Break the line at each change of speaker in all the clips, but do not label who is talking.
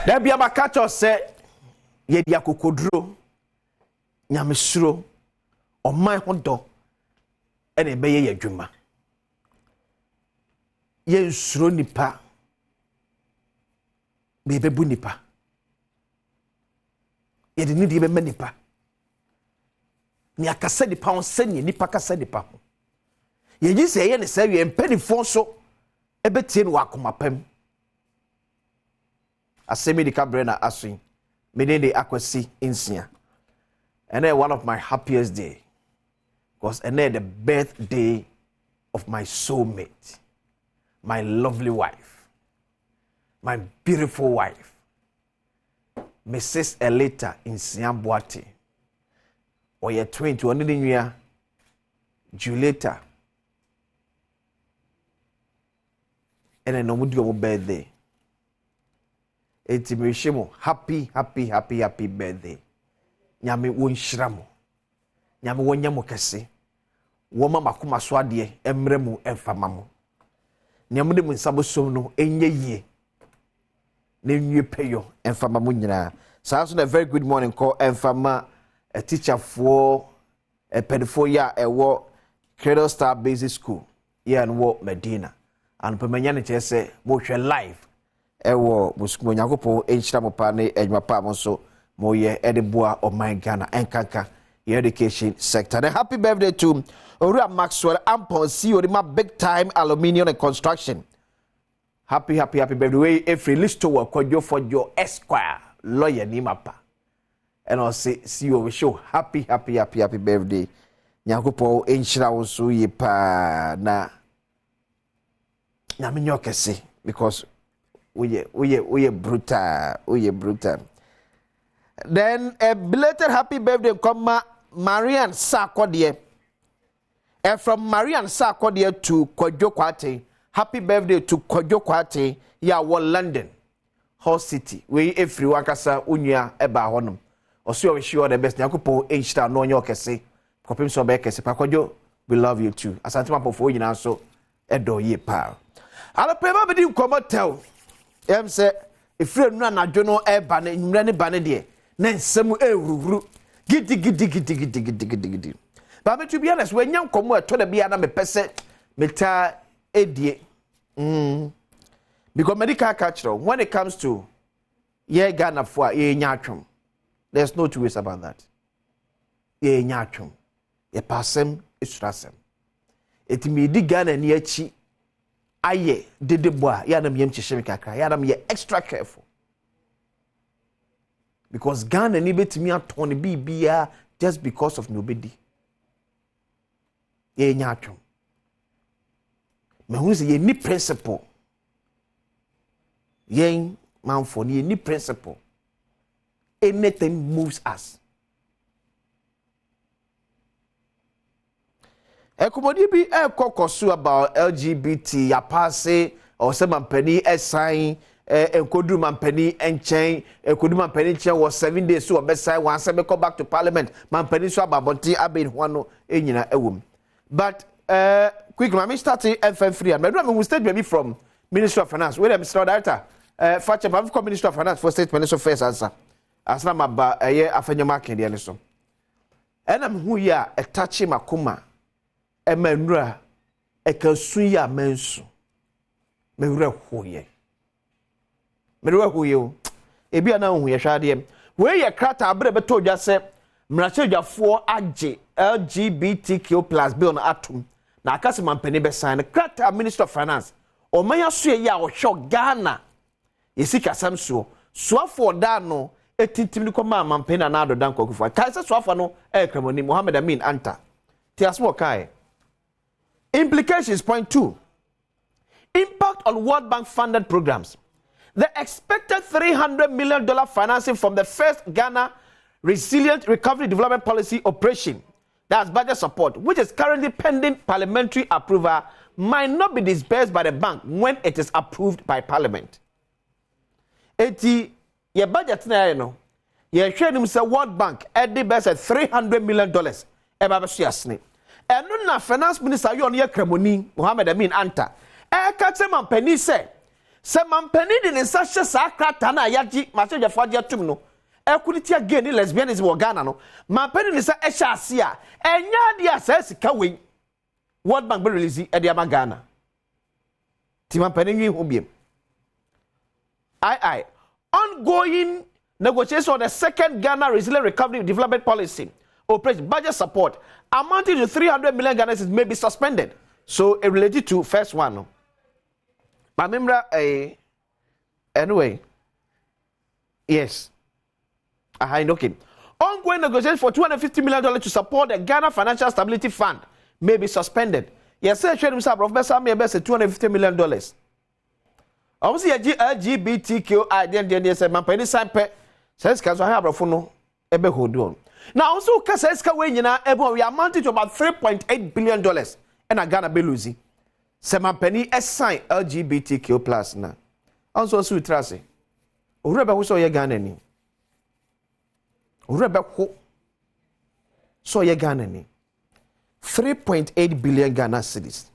There be a catch or say, ye dia kokodro, nyamesuro, or my hondo, and a beye ye juma. Ye suro nipa, bebe bunipa. Ye didn't need even nipa. Ni akasa nipa on senye nipa kasa nipa. Ye ji say ye ne say ye mpanyfo so ebetie no akomapam. Asem Yi Di Ka brena aswin. Mede de akwasi insia. And then one of my happiest day. Because and then the birthday of my soulmate. My lovely wife. My beautiful wife. Mrs. Elita Insia Boate. Or ye 20 one year Julieta. And then no mudi your birthday. Eti meshemo happy birthday. Nyame wonhyiramo. Nyame wonyamo kese. Woma makoma so ade emremu emfamamo. Nyame de munsabo som no enye yie. Na nwie peyo emfamamo nyina. So a very good morning call emfama a teacher for a pedifo ya ewo Cradle Star Basic School. Yeah and wo Medina. And pemanya ne say mo hwe live. Ewo muskumo nyakopo enhyira mo pa ne edwuma pa mo so mo ye edeboa o my Ghana enkanka your education sector. And happy birthday to Ora Maxwell Ampon CEO de my big time aluminium and construction. Happy birthday every list to work for your Esquire lawyer ni mapa. And I'll say CEO we show happy birthday. Nyakopo enhyira wo so ye pa na minyo kese because we brutal. Then a belated happy birthday come Marian Sarkodie. From Marian Sarkodie to Kojo Kwate. Happy birthday to Kojo Kwate. Ya wa London. Hall City. We every wakasa unya eba honum. Oso we sure the best. Nyakupo enhyira no nyo kese. Kopim so be kese. Pa Kojo, we love you too. Asante mapofo nyina so edo ye pa. Ala pema bedi nkomotel. Em say efre nu anadwo no eba na nwura ne ba ne de na nsem ewururu gidi. But me to be honest, when young come to the bia na me pese meta edie. Because medical culture when it comes to ye Ghana for ye nyatwom. There's no two ways about that. Ye nyatwom. Ye pasem isurasem. Etimi di Ghana ni achi aye dede boa ya na miyem chihye kakra ya na me extra careful because Ghana ni betimi atone bibia just because of nobody ye nyatwom me hu se ye ni principle yen manfo ni ni principle anything moves us. Ekomodi bi ekokosu about LGBT ya passe or se mampani esign enkodu mampani enchen enkodu mampani chen was 7 days so obesign wan se be come back to parliament mampani so ababonti aben ho no enyina ewom. But quick mami starting FM3 and me we state baby from Ministry of Finance. Wait Mr. Director Fache ma from Ministry of Finance for state minister first answer asna maba eye afanyoma kende ne so enam hu ya etachi makoma emanura ekasuya mensu mewura hoye ebi ana hu ye hwade we ye krata abre beto dwa se mrachedwafo age LGBTQ+ bill na atom na akase mampani be sign krata Minister of Finance o manya so ye a wo hwe Ghana yesika samso soafo da no etitim ni koma mampani na ado dan kokufo kaise soafo no ekramoni Mohammed Amin Anta ti asmo kai. Implications. Point 2. Impact on World Bank funded programs. The expected $300 million financing from the first Ghana Resilient Recovery Development Policy operation, that's budget support, which is currently pending parliamentary approval, might not be disbursed by the bank when it is approved by Parliament. Eti, your budget na no. Your share say World Bank at best at $300 million. And na finance minister you on your kremoni Mohammed Amin Anta. Katsema penny say se mampani de ne sa hye sa krata na yaji maseja fo age atum no ekuniti again lesbianism wo Ghana no mampani ne sa ehye ase a enya de asa sika we World Bank be release e de ama Ghana ti mampani nwi ho biem ongoing negotiations on the second Ghana Resilient Recovery Development Policy operation budget support amounting to 300 million Ghana cedis may be suspended. So it related to first one. No? But remember, anyway, yes. Okay. Ongoing negotiations for $250 million to support the Ghana Financial Stability Fund may be suspended. Yes, sir. Professor, me about $250 million. Obviously, LGBTQI, then say, man, penny sample says, because I have a phone, ebe hold on. Now, also, because we amounted to about $3.8 billion and a Ghana be losing. Seman penny assign LGBTQ plus na. Also, so trust. Ureba who saw ye Ghana ni. Ureba who saw ye Ghana ni. 3.8 billion Ghana cedis.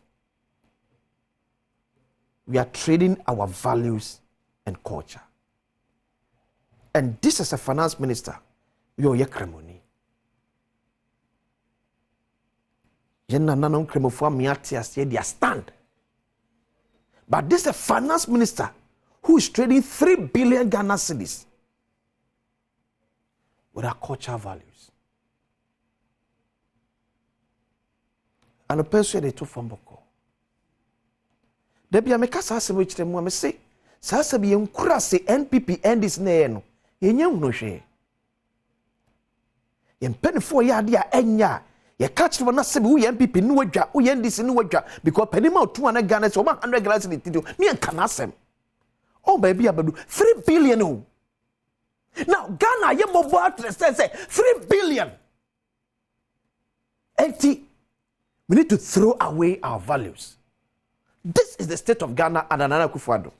We are trading our values and culture. And this is a finance minister. You're a kremoni. Yenna nanon kremofo miati asie dia stand. But this is a finance minister who is trading 3 billion Ghana cedis with our cultural values. And a person they took from Boko. Debi ameka sa asem wichire mu amese sa asem ye nkura se NPP endis na ye no yenye hunu hwe ye mpenifo ye ade a enya ye catch no na se bi wo NPP no wadwa wo endis no wadwa because penima otu ana Ghana se 100 Ghana se tido me nka na asem oh baby abadu 3 billion oh. Now Ghana ye mobo address say 3 billion 80 we need to throw away our values. This is the state of Ghana and Nana Akufo-Addo.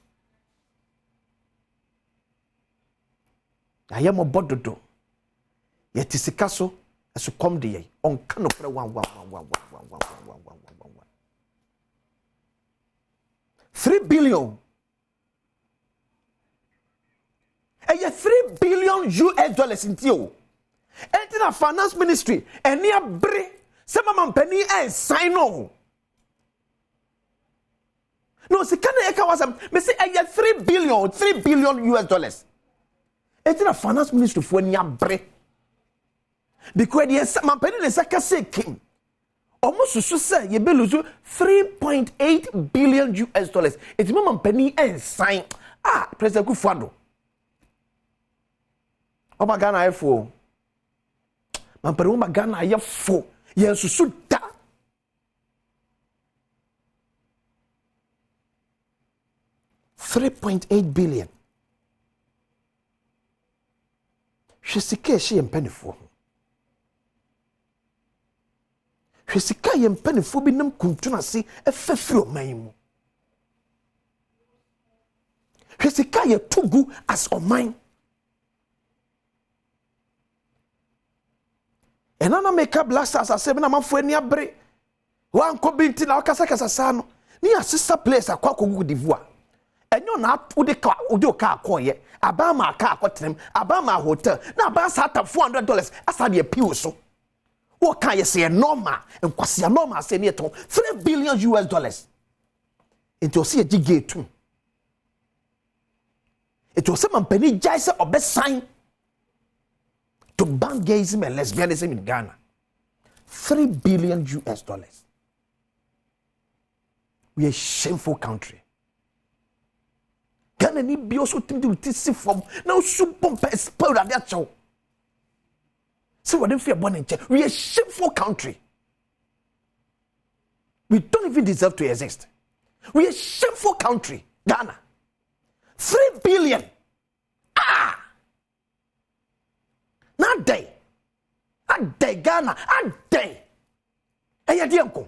I am a bododo. Yet is a castle as you come the on cano for 3 billion. And yet 3 billion US dollars in Tio. Enter a finance ministry and near Bre, some man penny and sign on. No, see, can I was me say I get 3 billion US dollars. It's a finance ministry for Niabre. Because the man penny the second say king. Almost so say you be lose 3.8 billion US dollars. It's man penny and sign. President Akufo-Addo. Oh my Ghana I for. Man penny my Ghana I for. Yes, so da. $3.8 billion. Hwesika she empanifo. Hwesika ye empanifo bi nam kuntuna se efefiri oman mu. Hwesika ye tugu as oman. Enana make blasters asebe na manfo ani abre. Wa nko binti na wakasa sa no. Ni assista place akwa kogu divoa. Enyo na ude ka akoye abama ka akotrem abama hotel na abasa ta $400 asa de piwo so wo kan ye se normal enkwase normal se ne ton 3 billion US dollars into se gigate it was some penny jaise obe sign to ban gayism and lesbianism in Ghana. 3 billion US dollars. We are a shameful country. Ghana ni bi also to see from now super spell that show. So what if we are born in church? We are a shameful country. We don't even deserve to exist. We are a shameful country, Ghana. 3 billion. Not day. A day Ghana. A day. Ayadianko.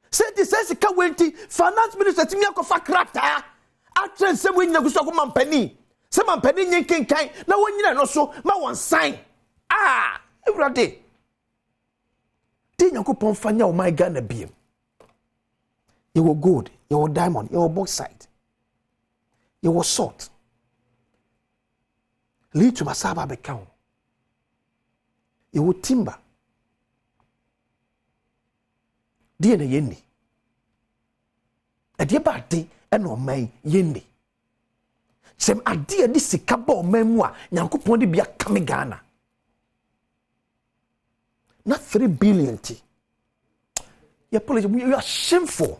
Say this says finance minister to me akofa krata atren se we nyaguso ko mampani se mampani nyen kan na wonyina no so ma won sign everyday ti nyakopon fanya o my Ghana biem You were gold, you were diamond, you were bauxite, you were salt. Lead to Masaba Bekao. You were timber. Dear Yendi. A dear body and no may Yendi. Sem idea this cabo memoir, Yanko Pondi be a Kamigana. Not 3 billion. You are shameful.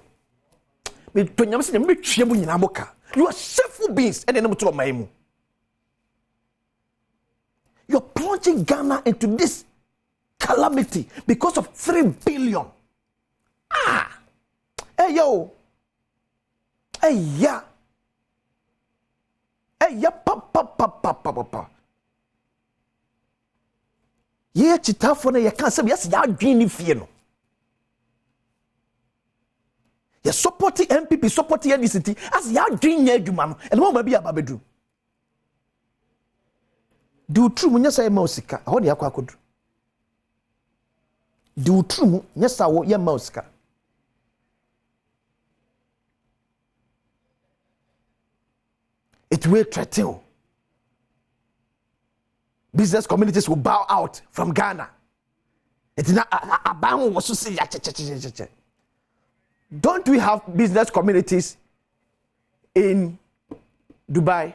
You are shameful beings and then I'm you're plunging Ghana into this calamity because of 3 billion. Ah! Hey yo! Hey ya! Hey ya! Pa. Ye chitafo na ye kan se yes ya adwin ni fie no. Ye support MPP, support NDC as ya adwin nya adwuma no. E no ma bia babedu. Do true mu nyasa ye mausika. Ho de yakwa akodu. Do true mu nyasa wo ye mausika. It will threaten. Business communities will bow out from Ghana. It's not a Don't we have business communities in Dubai?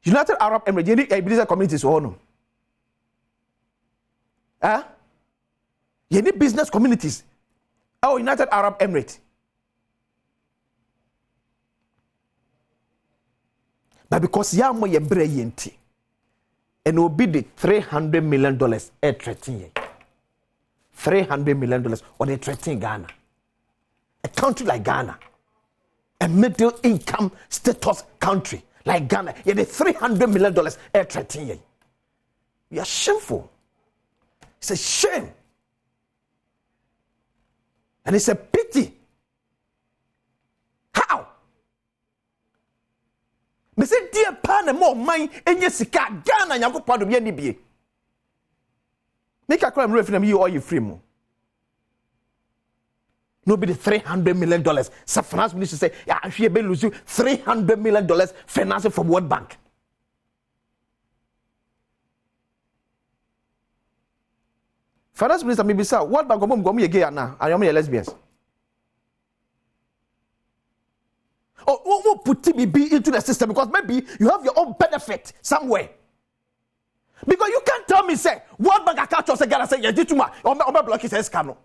United Arab Emirates, business communities or no? Huh? You need business communities. Oh, United Arab Emirates. But because yamo ye breyenti. And will be the $300 million a threatening. $300 million or they threatening Ghana. A country like Ghana, a middle income status country like Ghana, yeah, the $300 million a threatening. You are shameful. It's a shame. And it's a pity. How? Me say dear pan more mine enye sika Ghana Yakopon do ye ni bie. Make a crime referee you all you free mo. No be the $300 million. Some finance minister say, yeah, I should be lose you $300 million financing from World Bank. Finance minister maybe say, World Bank go me gay now. I am a lesbians. Or put TBB into the system because maybe you have your own benefit somewhere. Because you can't tell me say World Bank account say Ghana say you did or block his scam.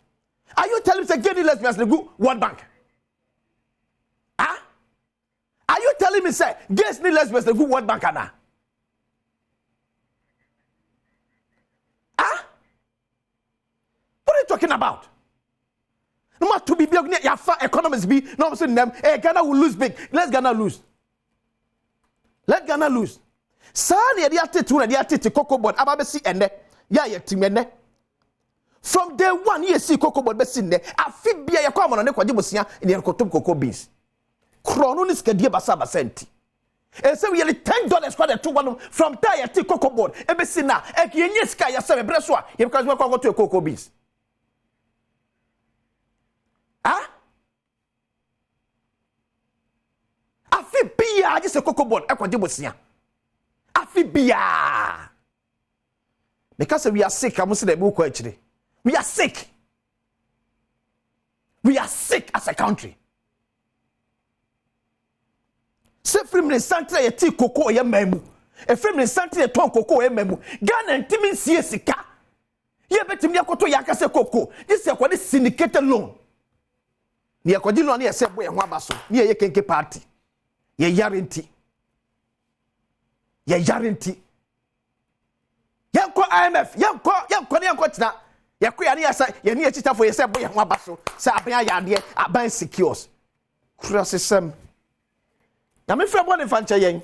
Are you telling me say gay lesbians the good World Bank? Ah? Are you telling me say gays ni lesbians the good World Bank now? Ah? What are you talking about? No matter to be big, your economies be no saying them. Hey, Ghana will lose big. Let Ghana lose. Let Ghana lose. Sani the attitude, the attitude cocoa board. Ababesi ende. Ya timene. From day one, you see cocoa board besin there. Afibia ya kwa mwana kwa jibosia in the cocoa beans. Krono ni skedie basaba senti. And so we are $10 for the 2 1 from tire tea cocoa board. Ebesina. Ekienye sky ya sebe breswa. Because we go to a cocoa beans. Ah? Afibia just a cocoa board. Ekwa jibosia. Afibia. Because we are sick, I must say the book actually. We are sick. We are sick as a country. Se frame santre ye ti cocoa ye memu. E frame santre ye ton cocoa ye memu. Ghana ntimi sie sika. Ye betimi akoto yakase cocoa. This is a syndicated loan. Ni akwaji loan ye se boy ho abaso. Ni ye kenke party. Ye yarenti. Ye yarenti. Yanko IMF, yanko tina. Yakko ya ni asa, ye ni echita for ye se boy ho abaso. Se aban ya ade, aban secures. Krasesem. Na me frɛ bɔ ne fanche yen.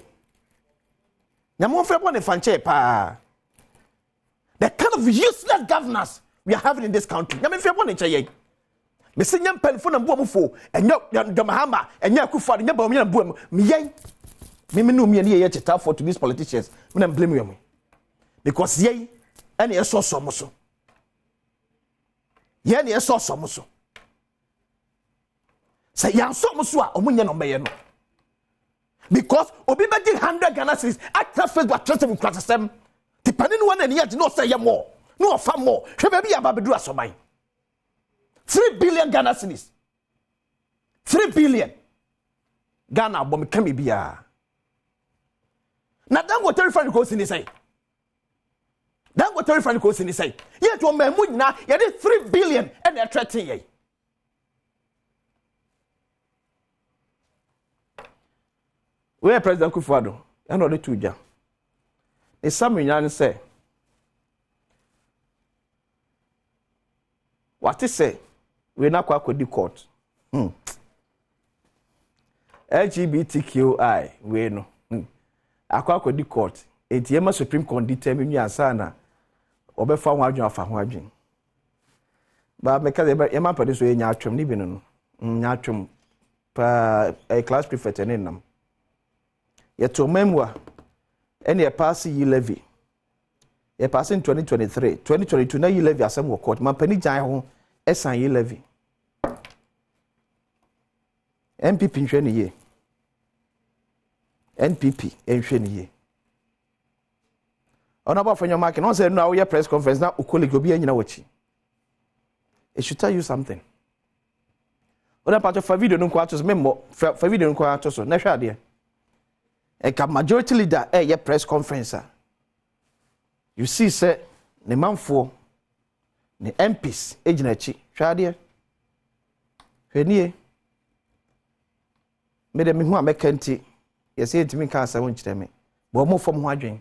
Na mo frɛ bɔ ne fanche pa. The kind of useless governance we are having in this country. Na me frɛ bɔ ne che yen. Me se nyam pen fo na bo mfo. Enyo the Mahama, enyo Akufo, enyo ba na bo me yen. Me no me ye cheta for to these politicians. Me na blame you. Because yen ene ye so so. Yen ye so so. Say yanso mo so a omunye no beye no. Because obi be 100 Ghana cedis at Facebook trust him class system. Depending one and yet no say more. No offer more. Hwe be ya ba bedu asoman. 3 billion Ghana cedis. 3 billion. Ghana bo me kame bia. Na dan go terrify ko sini say. Dan go terrify ko sini say. Yet wo mamu nyina ye dey 3 billion and they threaten ye. Where President Kufuor and the tuja. The Samuel say, what is say? We not quite the court. LGBTQI, we no. Akwa the court. Etiema Supreme Court determine ya sana. Obefa wadwun afa wadwun. Ba meka de e ma pade so enya atwem ni bi no. Nya atwem pa a class prefect enenam. Yeto memwa ene pass yi levy. Ye pass in 2023, 2022 na yi levy asem wo court. Man pani jan ho esan yi levy. NPP nhwe ne ye. NPP nhwe ne ye. Ona ba fanyo mark no say no we press conference na ukolege obi anyina wachi. It should tell you something. Ona part of video no kwa to so memmo fa video no kwa to so na hwa de. A majority leader a press conference. You see, say, the man for the MPs, Ejinachi, Shadia. Fenie. Made me who are McKenty. You say to me, can't I want to tell me. But more from Wadring.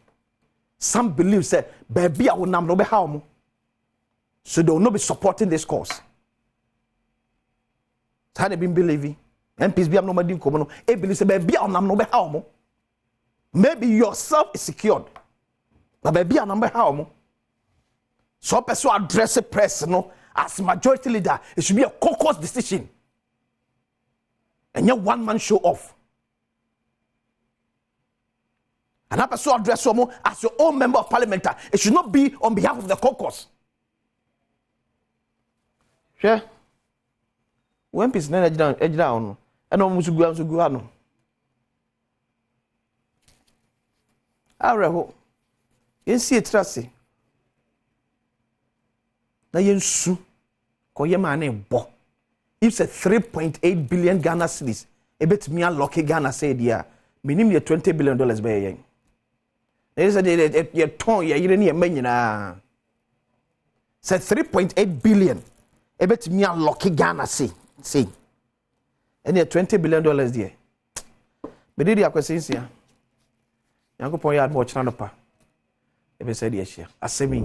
Some believe, say, baby, I will not know how. So they will not be supporting this cause. Had they been believing, MPs be no money common. A believe, say, baby, I will not know how. Maybe yourself is secured. But baby, a number how. So person address a press no as majority leader. It should be a caucus decision. And your one man show off. And that person address someone as your own member of parliament. It should not be on behalf of the caucus. Sure. When peace na edge down. And no musu go no. Areho yensi etrase na yensu koye ma na ebo if say 3.8 billion Ghana cedis ebetimi unlock Ghana say dia minim ye $20 billion be yen there say ye ton ye yire ne ye manyina say 3.8 billion ebetimi unlock Ghana say and ye $20 billion there be dey akwasensia Yankopon yard mo chana no pa. Ebe said yes here. Asem Yi.